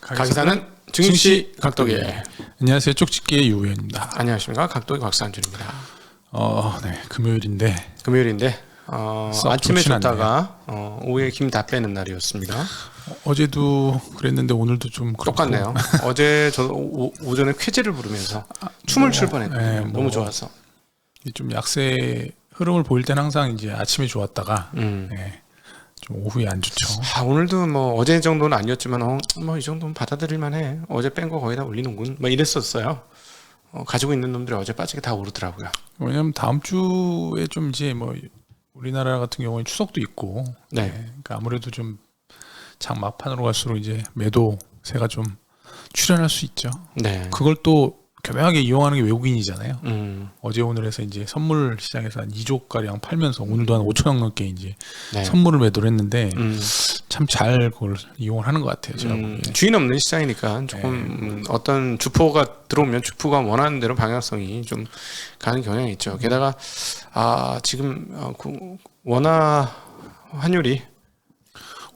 가기사는 증시 각도기. 안녕하세요. 쪽집게의 유우현입니다. 안녕하십니까. 각도기 곽상준입니다. 네, 금요일인데 아침에 줬다가 오후에 김 다 빼는 날이었습니다. 어제도 그랬는데 오늘도 좀 그렇고. 똑같네요. 어제 저 오전에 쾌재를 부르면서 춤을 출 뻔했거든요. 너무 좋아서. 좀 약세 흐름을 보일 때는 항상 이제 아침에 좋았다가 좀 오후에 안 좋죠. 오늘도 뭐 어제 정도는 아니었지만 뭐 이 정도는 받아들일 만해. 어제 뺀 거 거의 다 올리는군. 뭐 이랬었어요. 가지고 있는 놈들이 어제 빠지게 다 오르더라고요. 왜냐면 다음 주에 좀 이제 뭐 우리나라 같은 경우에 추석도 있고, 그러니까 아무래도 좀 장 막판으로 갈수록 이제 매도세가 좀 출현할 수 있죠. 네. 그걸 또 교묘하게 이용하는 게 외국인이잖아요. 어제 오늘 해서 이제 선물 시장에서 한 2조 가량 팔면서 오늘도 한 5천억 넘게 이제 선물을 매도를 했는데 참 잘 그걸 이용을 하는 것 같아요. 제가 보기에. 주인 없는 시장이니까 조금 어떤 주포가 들어오면 주포가 원하는 대로 방향성이 좀 가는 경향이 있죠. 게다가 지금 원화 환율이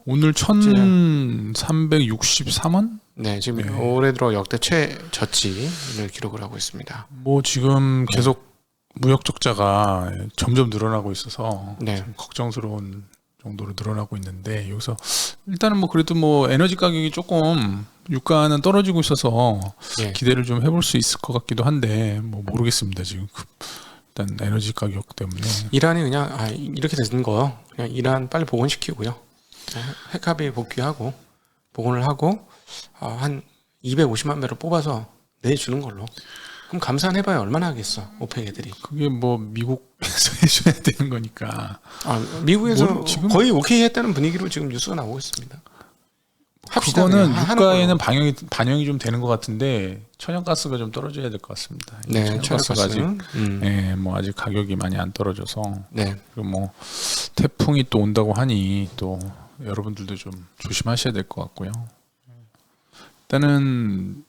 오늘 1,363원? 네, 지금 올해 들어 역대 최저치를 기록을 하고 있습니다. 뭐 지금 계속 무역 적자가 점점 늘어나고 있어서 좀 걱정스러운 정도로 늘어나고 있는데, 여기서 일단은 뭐 그래도 뭐 에너지 가격이 조금 유가는 떨어지고 있어서 기대를 좀 해볼 수 있을 것 같기도 한데 뭐 모르겠습니다. 지금 일단 에너지 가격 때문에 이란이 그냥 이렇게 되는 거 그냥 이란 빨리 복원시키고요. 핵합의 복귀하고 복원을 하고 한 250만 배를 뽑아서 내주는 걸로. 그럼 감산해봐야 얼마나 하겠어, 오펙 애들이. 그게 뭐 미국에서 해줘야 되는 거니까. 미국에서 지금 거의 오케이 했다는 분위기로 지금 뉴스가 나오고 있습니다. 그거는 유가에는 반영이 좀 되는 것 같은데 천연가스가 좀 떨어져야 될 것 같습니다. 네, 천연가스가 아직 뭐 아직 가격이 많이 안 떨어져서. 그리고 뭐 태풍이 또 온다고 하니 또 여러분들도 좀 조심하셔야 될 것 같고요. 일단은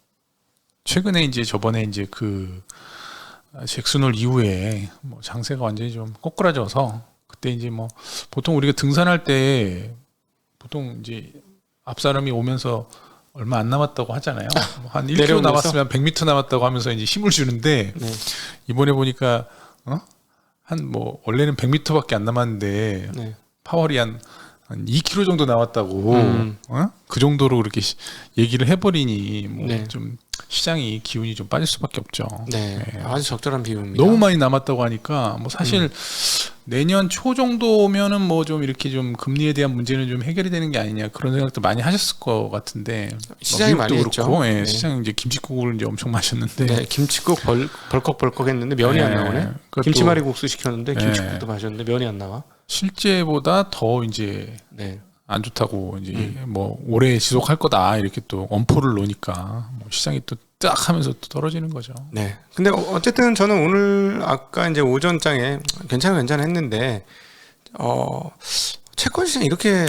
최근에 이제 저번에 이제 그 잭슨홀 이후에 뭐 장세가 완전히 좀 꼬꾸라져서, 그때 이제 뭐 보통 우리가 등산할 때 보통 이제 앞사람이 오면서 얼마 안 남았다고 하잖아요. 한 1km 남았으면 100m 남았다고 하면서 이제 힘을 주는데 이번에 보니까 한 뭐 원래는 100m밖에 안 남았는데 파월이 한 2km 정도 나왔다고 그 정도로 그렇게 얘기를 해버리니 뭐 좀 시장이 기운이 좀 빠질 수밖에 없죠. 아주 적절한 비유입니다. 너무 많이 남았다고 하니까 뭐 사실 내년 초 정도면은 뭐 좀 이렇게 좀 금리에 대한 문제는 좀 해결이 되는 게 아니냐 그런 생각도 많이 하셨을 것 같은데, 시장이 많이 했죠. 시장 이제 김치국을 이제 엄청 마셨는데 김치국 벌컥벌컥 했는데 면이 안 나오네. 김치말이국수 시켰는데 김치국도 마셨는데 면이 안 나와. 실제보다 더 이제 안 좋다고 이제 뭐 오래 지속할 거다 이렇게 또 엄포를 놓으니까 뭐 시장이 또 딱 하면서 또 떨어지는 거죠. 근데 어쨌든 저는 오늘 아까 이제 오전장에 괜찮아 했는데 채권 시장 이렇게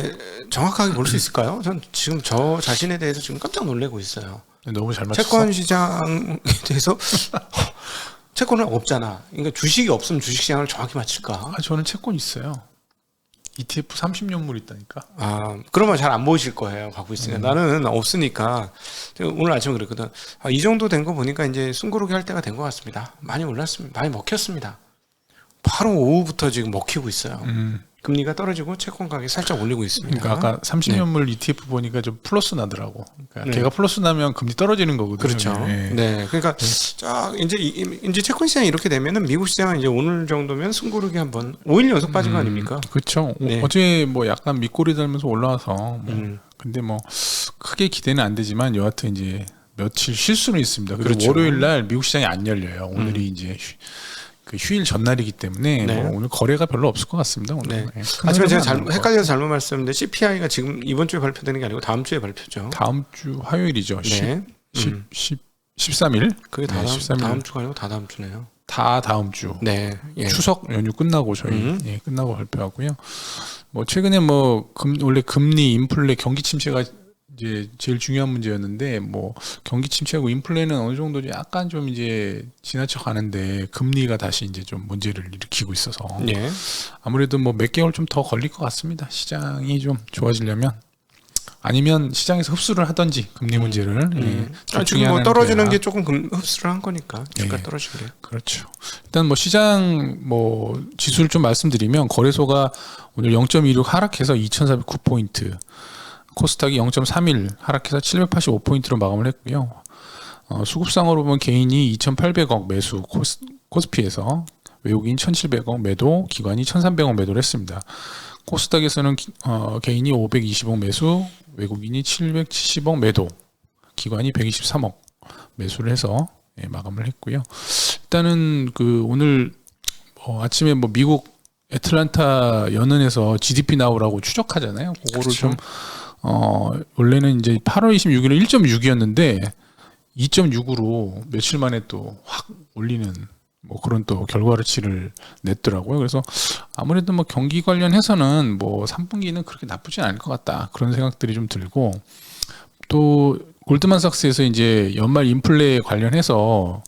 정확하게 볼 수 있을까요? 전 지금 저 자신에 대해서 지금 깜짝 놀라고 있어요. 너무 잘 맞췄어. 채권 시장에 대해서 채권은 없잖아. 그러니까 주식이 없으면 주식 시장을 정확히 맞힐까? 저는 채권 있어요. ETF 30년물 있다니까. 그러면 잘 안 보이실 거예요. 갖고 있으니까. 나는 없으니까. 오늘 아침에 그랬거든. 이 정도 된 거 보니까 이제 숨고르기 할 때가 된 것 같습니다. 많이 올랐습니다. 많이 먹혔습니다. 바로 오후부터 지금 먹히고 있어요. 금리가 떨어지고 채권 가격이 살짝 올리고 있습니다. 그러니까 아까 30년물 ETF 보니까 좀 플러스 나더라고. 그러니까 걔가 플러스 나면 금리 떨어지는 거거든요. 그렇죠. 그러니까 이제 채권 시장이 이렇게 되면은 미국 시장은 이제 오늘 정도면 숨고르기 한번 5일 연속 빠진 거 아닙니까? 그렇죠. 어제 뭐 약간 밑꼬리 달면서 올라와서 근데 뭐 크게 기대는 안 되지만 여하튼 이제 며칠 쉴 수는 있습니다. 그리고 월요일 날 미국 시장이 안 열려요. 오늘이 이제 그 휴일 전날이기 때문에 뭐 오늘 거래가 별로 없을 것 같습니다. 오늘. 아침에 제가 헷갈려서 잘못 말씀드렸는데 CPI가 지금 이번 주에 발표되는 게 아니고 다음 주에 발표죠. 다음 주 화요일이죠. 13일. 그게 다음 주가 아니고 다 다음 주네요. 다 다음 주. 추석 연휴 끝나고 저희 끝나고 발표하고요. 뭐 최근에 뭐 원래 금리, 인플레, 경기 침체가 이제 제일 중요한 문제였는데 뭐 경기 침체하고 인플레는 어느 정도 약간 좀 이제 지나쳐 가는데 금리가 다시 이제 좀 문제를 일으키고 있어서 아무래도 뭐 몇 개월 좀 더 걸릴 것 같습니다. 시장이 좀 좋아지려면 아니면 시장에서 흡수를 하든지 금리 문제를 둘 중에 지금 뭐 하나는 떨어지는 돼야. 게 조금 흡수를 한 거니까 주가 예. 떨어진 게. 그렇죠. 일단 뭐 시장 뭐 지수를 좀 말씀드리면 거래소가 오늘 0.26 하락해서 2,409포인트, 코스닥이 0.31 하락해서 785포인트로 마감을 했고요. 수급상으로 보면 개인이 2,800억 매수 코스피에서 외국인 1,700억 매도, 기관이 1,300억 매도를 했습니다. 코스닥에서는 개인이 520억 매수, 외국인이 770억 매도, 기관이 123억 매수를 해서 마감을 했고요. 일단은 그 오늘 아침에 뭐 미국 애틀란타 연은에서 GDP 나오라고 추적하잖아요. 그거를 그렇죠. 좀 원래는 이제 8월 26일은 1.6이었는데 2.6으로 며칠 만에 또 확 올리는 뭐 그런 또 결과치를 냈더라고요. 그래서 아무래도 뭐 경기 관련해서는 뭐 3분기는 그렇게 나쁘진 않을 것 같다. 그런 생각들이 좀 들고, 또 골드만삭스에서 이제 연말 인플레 관련해서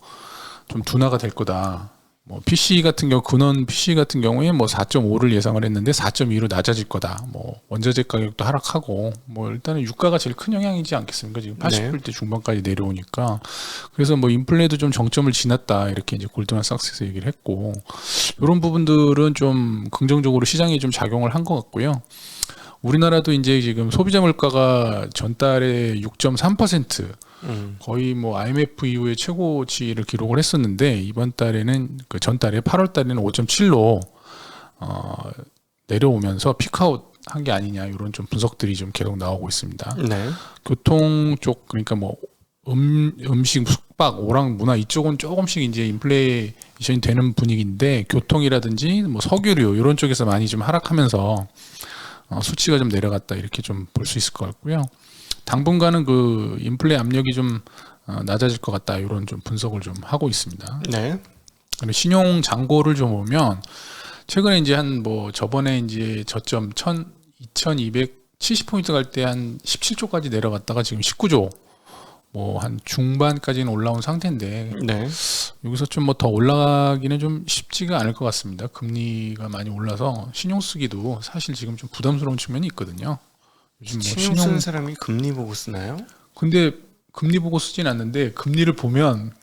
좀 둔화가 될 거다. 뭐 PC 같은 경우, 근원 PC 같은 경우에 뭐 4.5를 예상을 했는데 4.2로 낮아질 거다. 뭐 원자재 가격도 하락하고, 뭐 일단은 유가가 제일 큰 영향이지 않겠습니까? 지금 80불대 중반까지 내려오니까. 그래서 뭐 인플레도 좀 정점을 지났다. 이렇게 이제 골드만삭스에서 얘기를 했고, 이런 부분들은 좀 긍정적으로 시장에 좀 작용을 한 것 같고요. 우리나라도 이제 지금 소비자 물가가 전달에 6.3%, 거의 뭐 IMF 이후에 최고치를 기록을 했었는데, 이번 달에는 그 전달에 8월 달에는 5.7로 내려오면서 피크아웃 한 게 아니냐, 이런 좀 분석들이 좀 계속 나오고 있습니다. 네. 교통 쪽, 그러니까 뭐 음식, 숙박, 오락, 문화 이쪽은 조금씩 이제 인플레이션이 되는 분위기인데, 교통이라든지 뭐 석유류 이런 쪽에서 많이 좀 하락하면서 수치가 좀 내려갔다, 이렇게 좀 볼 수 있을 것 같고요. 당분간은 그 인플레 압력이 좀 낮아질 것 같다, 이런 좀 분석을 좀 하고 있습니다. 네. 그리고 신용 잔고를 좀 보면 최근에 이제 한 뭐 저번에 이제 저점 2270포인트 갈 때 한 17조까지 내려갔다가 지금 19조 뭐 한 중반까지는 올라온 상태인데, 네. 여기서 좀 뭐 더 올라가기는 좀 쉽지가 않을 것 같습니다. 금리가 많이 올라서 신용 쓰기도 사실 지금 좀 부담스러운 측면이 있거든요. 요즘 뭐 신용 쓰는 사람이 금리 보고 쓰나요? 근데 금리 보고 쓰진 않는데, 금리를 보면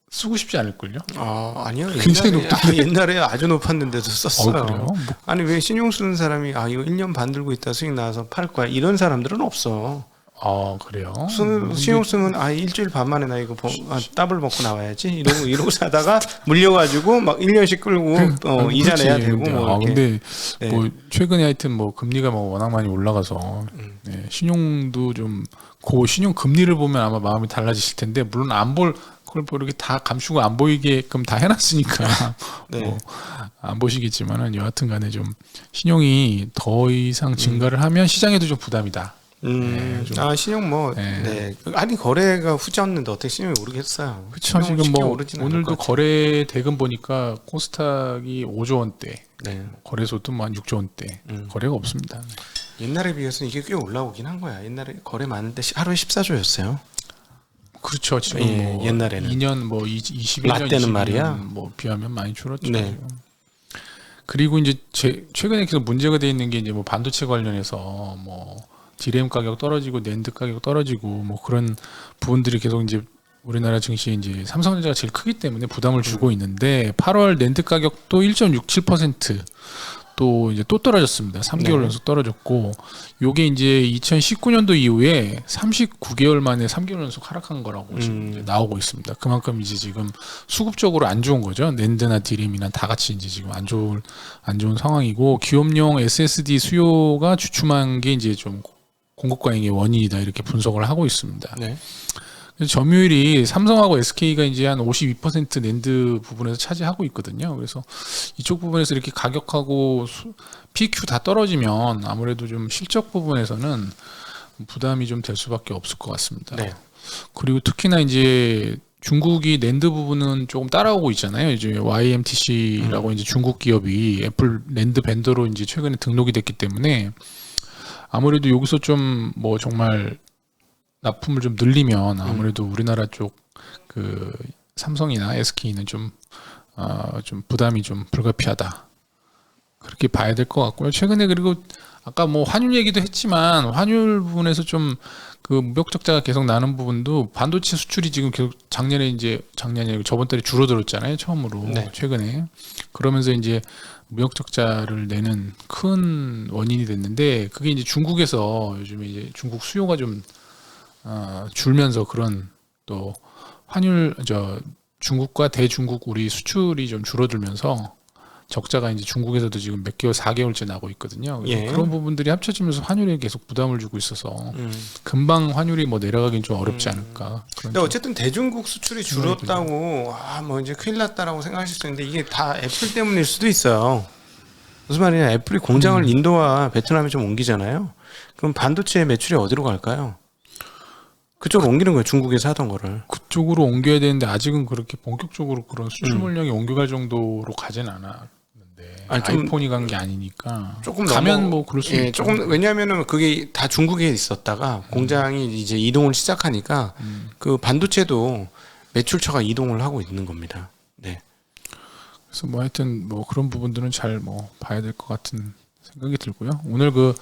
쓰고 싶지 않을걸요? 아니요. 굉장히 옛날에 아주 높았는데도 썼어요. 그래요? 뭐, 아니 왜 신용 쓰는 사람이 이거 1년 반 들고 있다 수익 나와서 팔 거야, 이런 사람들은 없어. 그래요? 신용 쓰면 일주일 반 만에 나 이거 더블 먹고 나와야지 이러고 사다가 물려가지고 막 1년씩 끌고 이자 내야 되고 뭐 이렇게. 근데 네. 뭐 최근에 하여튼 뭐 금리가 뭐 워낙 많이 올라가서 신용도 좀, 그 신용 금리를 보면 아마 마음이 달라지실 텐데, 물론 그걸 뭐 이렇게 다 감추고 안 보이게끔 다 해놨으니까 네. 뭐 안 보시겠지만은, 여하튼간에 좀 신용이 더 이상 증가를 하면 시장에도 좀 부담이다. 신용 뭐 네. 아니 거래가 후졌는데 어떻게 신용이 오르겠어요. 그렇죠. 신용은 지금 쉽게 뭐 오르지는 않을 오늘도 것 같아요. 거래 대금 보니까 코스닥이 5조 원대, 네. 거래소도 뭐 한 6조 원대, 거래가 없습니다. 옛날에 비해서는 이게 꽤 올라오긴 한 거야. 옛날에 거래 많은데 하루에 14조였어요. 그렇죠. 지금 예, 뭐 옛날에는. 2년 뭐 21년, 라떼는 22년 말이야. 뭐 비하면 많이 줄었죠. 네. 지금. 그리고 이제 최근에 계속 문제가 돼 있는 게 이제 뭐 반도체 관련해서 뭐 디램 가격 떨어지고 낸드 가격 떨어지고 뭐 그런 부분들이 계속 이제 우리나라 증시에 이제 삼성전자가 제일 크기 때문에 부담을 주고 있는데, 8월 낸드 가격도 1.67% 또 이제 또 떨어졌습니다. 3개월 연속 떨어졌고, 요게 이제 2019년도 이후에 39개월 만에 3개월 연속 하락한 거라고 지금 이제 나오고 있습니다. 그만큼 이제 지금 수급적으로 안 좋은 거죠. 낸드나 디램이나 다 같이 이제 지금 안 좋은 상황이고, 기업용 SSD 수요가 주춤한 게 이제 좀 공급 과잉의 원인이다, 이렇게 분석을 하고 있습니다. 네. 그래서 점유율이 삼성하고 SK가 이제 한 52% 낸드 부분에서 차지하고 있거든요. 그래서 이쪽 부분에서 이렇게 가격하고 PQ 다 떨어지면 아무래도 좀 실적 부분에서는 부담이 좀 될 수밖에 없을 것 같습니다. 네. 그리고 특히나 이제 중국이 낸드 부분은 조금 따라오고 있잖아요. 이제 YMTC라고 이제 중국 기업이 애플 낸드 벤더로 이제 최근에 등록이 됐기 때문에, 아무래도 여기서 좀 뭐 정말 납품을 좀 늘리면 아무래도 우리나라 쪽 그 삼성이나 SK는 좀 부담이 좀 불가피하다, 그렇게 봐야 될 것 같고요. 최근에 그리고 아까 뭐 환율 얘기도 했지만 환율 부분에서 좀 그 무역 적자가 계속 나는 부분도 반도체 수출이 지금 계속 작년이 아니고 저번 달에 줄어들었잖아요. 처음으로 네. 최근에 그러면서 이제 무역 적자를 내는 큰 원인이 됐는데 그게 이제 중국에서 요즘에 이제 중국 수요가 좀 줄면서 그런 또 환율 중국과 대중국 우리 수출이 좀 줄어들면서 적자가 이제 중국에서도 지금 몇 개월 4개월째 나고 있거든요. 그래서 예. 그런 부분들이 합쳐지면서 환율에 계속 부담을 주고 있어서 금방 환율이 뭐 내려가긴 좀 어렵지 않을까. 그런 근데 어쨌든 대중국 수출이 생각이 줄었다고 뭐 이제 큰일 났다라고 생각하실 수 있는데 이게 다 애플 때문일 수도 있어요. 무슨 말이냐? 애플이 공장을 인도와 베트남에 좀 옮기잖아요. 그럼 반도체 매출이 어디로 갈까요? 그쪽으로 옮기는 거예요. 중국에서 하던 거를. 그쪽으로 옮겨야 되는데 아직은 그렇게 본격적으로 그런 수출 물량이 옮겨갈 정도로 가진 않았는데 아니, 좀 아이폰이 간 게 아니니까 조금 가면 뭐 그럴 수 예, 있죠. 조금 왜냐하면은 그게 다 중국에 있었다가 공장이 이제 이동을 시작하니까 그 반도체도 매출처가 이동을 하고 있는 겁니다. 네. 그래서 뭐 하여튼 뭐 그런 부분들은 잘 뭐 봐야 될 것 같은 생각이 들고요. 오늘 그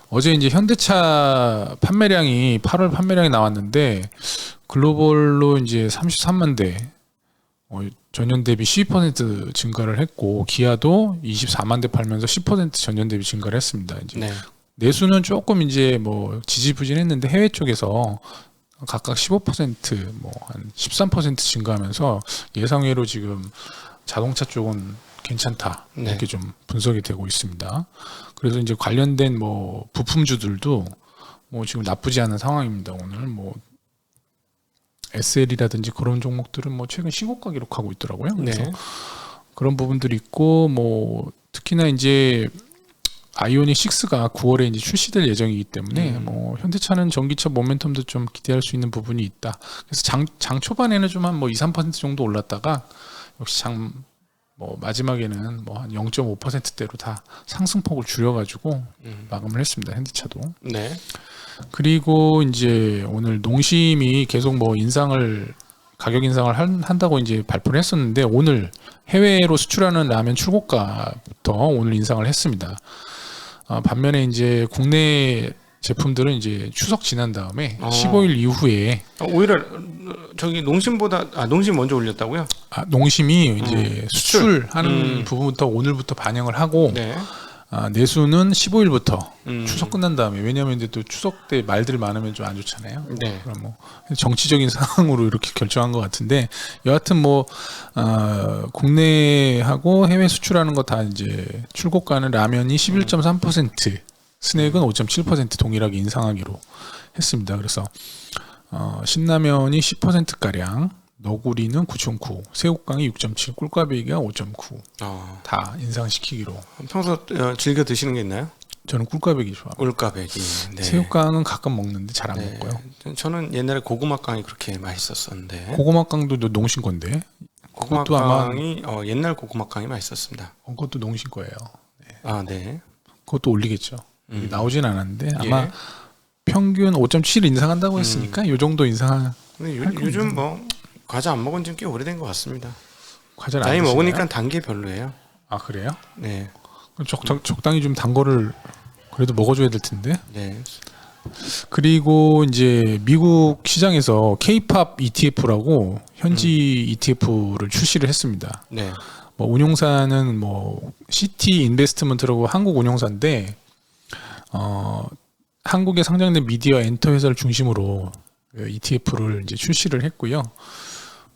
어제 이제 현대차 판매량이 8월 판매량이 나왔는데 글로벌로 이제 33만 대 전년 대비 12% 증가를 했고 기아도 24만 대 팔면서 10% 전년 대비 증가를 했습니다. 이제 네. 내수는 조금 이제 뭐 지지부진했는데 해외 쪽에서 각각 15% 뭐 한 13% 증가하면서 예상외로 지금 자동차 쪽은 괜찮다 네. 이렇게 좀 분석이 되고 있습니다. 그래서 이제 관련된 뭐 부품주들도 뭐 지금 나쁘지 않은 상황입니다. 오늘 뭐 SL이라든지 그런 종목들은 뭐 최근 신고가 기록하고 있더라고요. 그래서 네. 그런 부분들이 있고 뭐 특히나 이제 아이오닉 6가 9월에 이제 출시될 예정이기 때문에 뭐 현대차는 전기차 모멘텀도 좀 기대할 수 있는 부분이 있다. 그래서 장 초반에는 좀 한 뭐 2, 3% 정도 올랐다가 역시 뭐 마지막에는 뭐 한 0.5%대로 다 상승폭을 줄여가지고 마감을 했습니다. 현대차도. 네. 그리고 이제 오늘 농심이 계속 뭐 가격 인상을 한다고 이제 발표를 했었는데 오늘 해외로 수출하는 라면 출고가부터 오늘 인상을 했습니다. 반면에 이제 국내 제품들은 이제 추석 지난 다음에 15일 이후에 오히려 저기 농심보다 농심 먼저 올렸다고요? 농심이 이제 수출하는 부분부터 오늘부터 반영을 하고 네. 내수는 15일부터 추석 끝난 다음에 왜냐하면 이제 또 추석 때 말들 많으면 좀 안 좋잖아요. 네. 그럼 뭐 정치적인 상황으로 이렇게 결정한 것 같은데 여하튼 뭐 국내하고 해외 수출하는 거 다 이제 출고가는 라면이 11.3%, 스낵은 5.7% 동일하게 인상하기로 했습니다. 그래서 신라면이 10% 가량. 너구리는 9.9, 새우깡이 6.7, 꿀꽈배기가 5.9 다 인상시키기로. 평소 즐겨 드시는 게 있나요? 저는 꿀꽈배기 좋아하고 꿀까베기. 네. 새우깡은 가끔 먹는데 잘 안 먹고요. 저는 옛날에 고구마깡이 그렇게 맛있었었는데. 고구마깡도 농심 건데 그것도 아마 고구마깡이 옛날 고구마깡이 맛있었습니다. 그것도 농심 거예요. 네. 그것도 올리겠죠. 나오진 않았는데 아마 예. 평균 5.7 인상한다고 했으니까 이 정도 인상할 근데 요즘 뭐 과자 안 먹은 지 꽤 오래된 것 같습니다. 과자를 안 나이 드시나요? 먹으니까 단 게 별로예요. 아 그래요? 네. 그럼 적당히 좀 단 거를 그래도 먹어줘야 될 텐데. 네. 그리고 이제 미국 시장에서 K-팝 ETF라고 현지 ETF를 출시를 했습니다. 네. 뭐 운용사는 뭐 CT 인베스트먼트라고 한국 운용사인데 한국에 상장된 미디어 엔터 회사를 중심으로 ETF를 이제 출시를 했고요.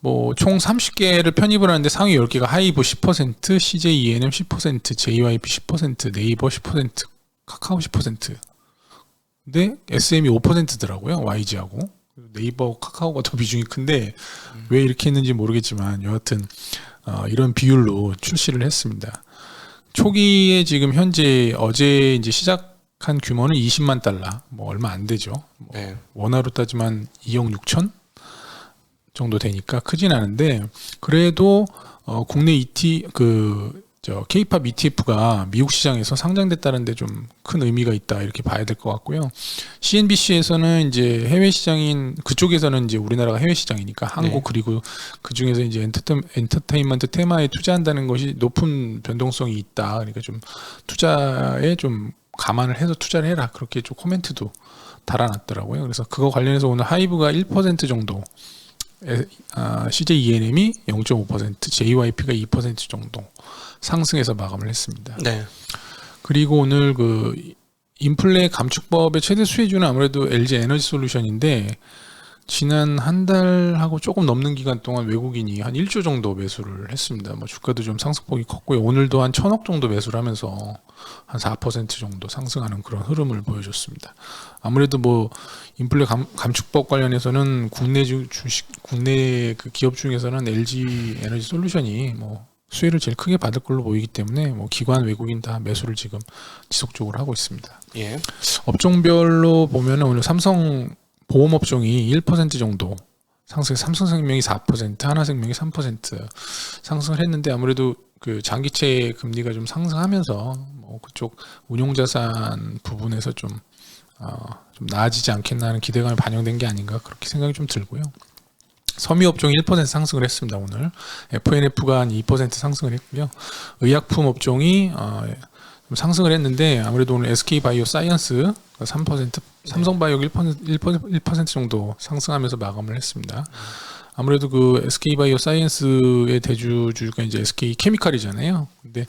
뭐 총 30개를 편입을 하는데 상위 10개가 하이브 10%, CJ ENM 10%, JYP 10%, 네이버 10%, 카카오 10%. 근데 SM이 5%더라고요. YG하고. 네이버, 카카오가 더 비중이 큰데 왜 이렇게 했는지 모르겠지만 여하튼 이런 비율로 출시를 했습니다. 초기에 지금 현재 어제 이제 시작한 규모는 20만 달러, 뭐 얼마 안 되죠. 네. 원화로 따지면 2억 6천 정도 되니까 크진 않은데 그래도 국내 저 K-팝 ETF가 미국 시장에서 상장됐다는데 좀 큰 의미가 있다 이렇게 봐야 될 것 같고요. CNBC에서는 이제 해외 시장인 그쪽에서는 이제 우리나라가 해외 시장이니까 한국 네. 그리고 그 중에서 이제 엔터테인먼트 테마에 투자한다는 것이 높은 변동성이 있다. 그러니까 좀 투자에 좀 감안을 해서 투자를 해라 그렇게 좀 코멘트도 달아놨더라고요. 그래서 그거 관련해서 오늘 하이브가 1% 정도, CJ ENM이 0.5%, JYP가 2% 정도 상승해서 마감을 했습니다. 네. 그리고 오늘 그 인플레 감축법의 최대 수혜주는 아무래도 LG 에너지 솔루션인데 지난 한 달하고 조금 넘는 기간 동안 외국인이 한 1조 정도 매수를 했습니다. 뭐 주가도 좀 상승폭이 컸고요. 오늘도 한 1,000억 정도 매수를 하면서 한 4% 정도 상승하는 그런 흐름을 보여줬습니다. 아무래도 뭐 인플레 감축법 관련해서는 국내 국내 그 기업 중에서는 LG 에너지 솔루션이 뭐 수혜를 제일 크게 받을 걸로 보이기 때문에 뭐 기관 외국인 다 매수를 지금 지속적으로 하고 있습니다. 예. 업종별로 보면은 오늘 삼성 보험 업종이 1% 정도 상승, 삼성생명이 4%, 하나생명이 3% 상승을 했는데 아무래도 그 장기채 금리가 좀 상승하면서 뭐 그쪽 운용자산 부분에서 좀 나아지지 않겠나 하는 기대감이 반영된 게 아닌가 그렇게 생각이 좀 들고요. 섬유업종이 1% 상승을 했습니다. 오늘 FNF가 한 2% 상승을 했고요. 의약품 업종이 좀 상승을 했는데 아무래도 오늘 SK바이오사이언스 3%, 삼성바이오 1% 정도 상승하면서 마감을 했습니다. 아무래도 그 SK바이오사이언스의 대주주가 이제 SK케미칼이잖아요. 근데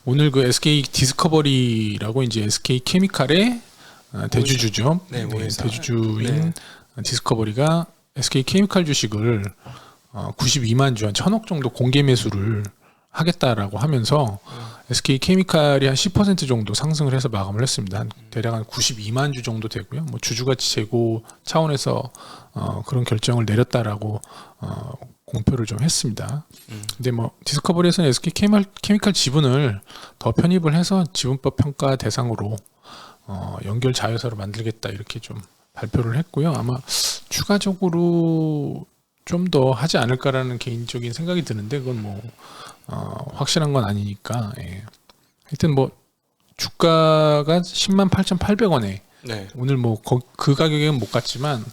오늘 그 SK 디스커버리라고 이제 SK케미칼의 대주주죠. 네, 모회사. 대주주인 디스커버리가 SK케미칼 주식을 92만 주, 한 1,000억 정도 공개 매수를 하겠다라고 하면서 SK케미칼이 한 10% 정도 상승을 해서 마감을 했습니다. 한 대략 한 92만 주 정도 되고요. 뭐 주주가치 제고 차원에서 그런 결정을 내렸다라고 공표를 좀 했습니다. 근데 뭐 디스커버리에서는 SK케미칼 지분을 더 편입을 해서 지분법 평가 대상으로 연결 자회사로 만들겠다 이렇게 좀 발표를 했고요. 아마 추가적으로 좀 더 하지 않을까라는 개인적인 생각이 드는데 그건 뭐 확실한 건 아니니까. 예. 하여튼 뭐 주가가 108,800원에 네. 오늘 뭐 그 가격에는 못 갔지만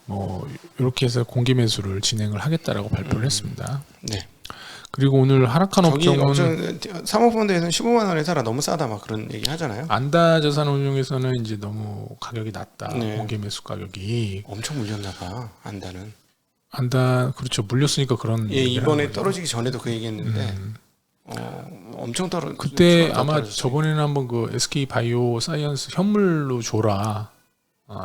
뭐 이렇게 해서 공개 매수를 진행을 하겠다라고 발표를 했습니다. 네. 그리고 오늘 하락한 저기 업종은 사모펀드에서는 15만 원에 사라 너무 싸다 막 그런 얘기 하잖아요. 안다 자산운용에서는 이제 너무 가격이 낮다. 네. 공개 매수 가격이 엄청 물렸나 봐. 안다는. 안다 그렇죠. 물렸으니까 그런 예, 얘기를 이번에 하는 거죠. 떨어지기 전에도 그 얘기했는데 엄청 그때 주가가 아마 떨어졌어요. 저번에는 한번 그 SK 바이오 사이언스 현물로 줘라.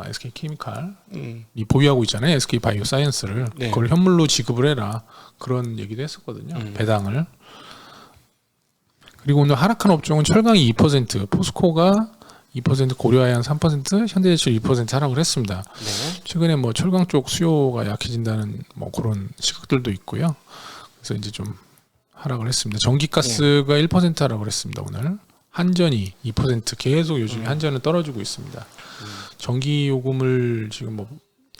SK 케미칼이 보유하고 있잖아요. SK 바이오 사이언스를. 네. 그걸 현물로 지급을 해라. 그런 얘기도 했었거든요. 배당을. 그리고 오늘 하락한 업종은 철강이 2%, 포스코가 2%, 고려아연 3%, 현대제철 2% 하락을 했습니다. 네. 최근에 뭐 철강 쪽 수요가 약해진다는 뭐 그런 시각들도 있고요. 그래서 이제 좀 하락을 했습니다. 전기가스가 1% 하락을 했습니다. 오늘 한전이 2% 계속 요즘에 한전은 떨어지고 있습니다. 전기 요금을 지금 뭐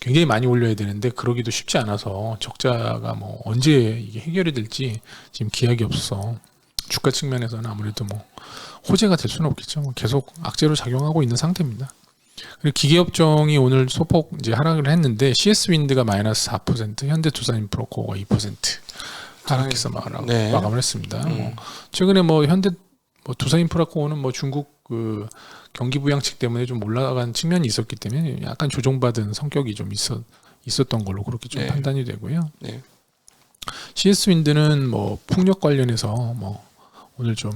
굉장히 많이 올려야 되는데 그러기도 쉽지 않아서 적자가 뭐 언제 이게 해결이 될지 지금 기약이 없어서 주가 측면에서는 아무래도 뭐 호재가 될 수는 없겠죠. 뭐 계속 악재로 작용하고 있는 상태입니다. 그리고 기계업종이 오늘 소폭 이제 하락을 했는데 CS 윈드가 마이너스 4%, 현대두산인프라코어가 2% 하락해서 네. 마감을 했습니다. 뭐 최근에 뭐 현대 뭐 두산인프라코어는 뭐 중국 그 경기 부양책 때문에 좀 올라간 측면이 있었기 때문에 약간 조정받은 성격이 좀 있었던 걸로 그렇게 좀 네. 판단이 되고요. 네. CS 윈드는 뭐 풍력 관련해서 뭐 오늘 좀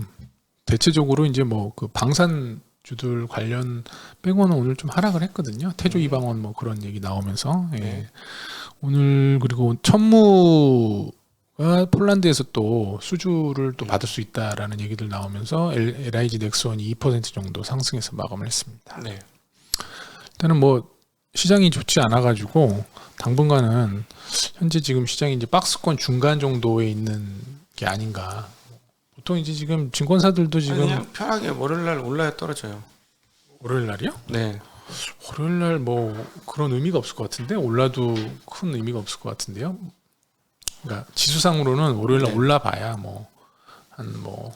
대체적으로 이제 뭐 그 방산주들 관련 빼고는 오늘 좀 하락을 했거든요. 태조 이방원 뭐 그런 얘기 나오면서 예. 네. 오늘 그리고 천무가 폴란드에서 또 수주를 또 받을 수 있다라는 얘기들 나오면서 LIG 넥스원이 2% 정도 상승해서 마감을 했습니다. 네. 일단은 뭐 시장이 좋지 않아 가지고 당분간은 현재 지금 시장이 이제 박스권 중간 정도에 있는 게 아닌가. 보통 이제 지금 증권사들도 지금 그냥 편하게 월요일 날 올라야 떨어져요. 월요일 날이요? 네. 월요일 날 뭐 그런 의미가 없을 것 같은데 올라도 큰 의미가 없을 것 같은데요. 그러니까 지수상으로는 월요일 날 네. 올라봐야 뭐 한 뭐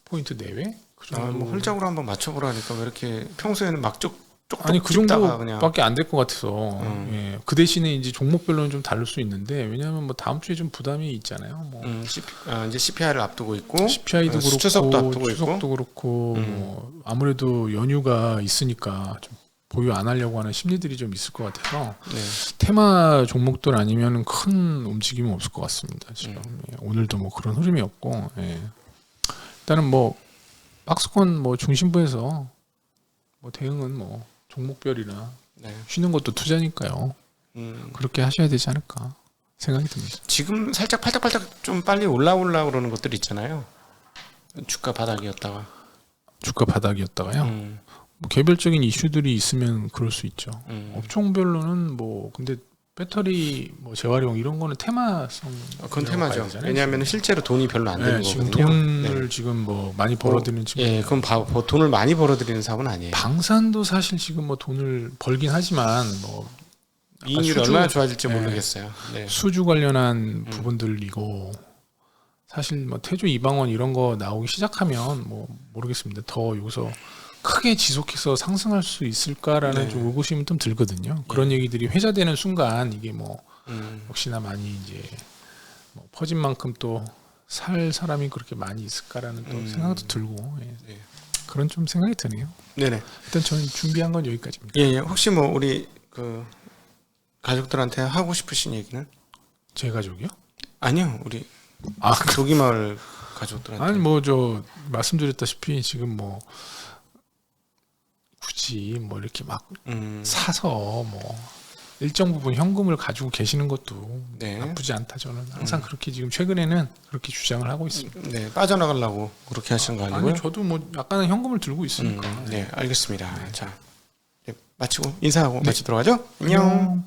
포인트 내외? 그 정도. 뭐 홀짝으로 한번 맞춰보라니까 왜 이렇게 평소에는 막 쪽쪽 아니 그 찍다가 그냥 정도밖에 안 될 것 같아서 예. 그 대신에 이제 종목별로는 좀 다를 수 있는데 왜냐하면 뭐 다음 주에 좀 부담이 있잖아요. 뭐 이제 CPI를 앞두고 있고 CPI도 그렇고 추석도 앞두고 추석도 있고 그렇고 뭐 아무래도 연휴가 있으니까 좀 보유 안 하려고 하는 심리들이 좀 있을 것 같아서 네. 테마 종목들 아니면 큰 움직임은 없을 것 같습니다. 지금 예. 오늘도 뭐 그런 흐름이 없고 예. 일단은 뭐 박스권 뭐 중심부에서 뭐 대응은 뭐 종목별이나 네. 쉬는 것도 투자니까요. 그렇게 하셔야 되지 않을까 생각이 듭니다. 지금 살짝 팔딱팔딱 좀 빨리 올라오려고 그러는 것들 있잖아요. 주가 바닥이었다가 주가 바닥이었다가요. 뭐 개별적인 이슈들이 있으면 그럴 수 있죠. 업종별로는 뭐 근데 배터리 뭐 재활용 이런 거는 테마성. 그건 테마죠. 왜냐하면 실제로 돈이 별로 안 되는 지금 거거든요. 돈을 지금 뭐 많이 벌어들이는 지금. 예, 그건 돈을 많이 벌어들이는 사업은 아니에요. 방산도 사실 지금 뭐 돈을 벌긴 하지만 뭐 이익률이 얼마나 좋아질지 모르겠어요. 네. 수주 관련한 부분들이고 사실 뭐 태조 이방원 이런 거 나오기 시작하면 뭐 모르겠습니다. 더 여기서 크게 지속해서 상승할 수 있을까라는 네. 좀 의구심이 좀 들거든요. 그런 얘기들이 회자되는 순간 이게 뭐 역시나 많이 이제 뭐 퍼진 만큼 또 살 사람이 그렇게 많이 있을까라는 또 생각도 들고 예. 네. 그런 좀 생각이 드네요. 네네. 일단 저는 준비한 건 여기까지입니다. 예, 혹시 뭐 우리 그 가족들한테 하고 싶으신 얘기는? 제 가족이요? 아니요, 우리 아, 조기마을 가족들한테. 아니 뭐 저 말씀드렸다시피 지금 뭐 굳이 뭐 이렇게 막 사서 뭐 일정 부분 현금을 가지고 계시는 것도 네. 나쁘지 않다 저는 항상 그렇게 지금 최근에는 그렇게 주장을 하고 있습니다. 네, 빠져나가려고 그렇게 하시는 거 아니고요? 아니 저도 뭐 약간은 현금을 들고 있으니까. 네, 알겠습니다. 자, 네, 마치고 인사하고 마치도록 하죠. 안녕.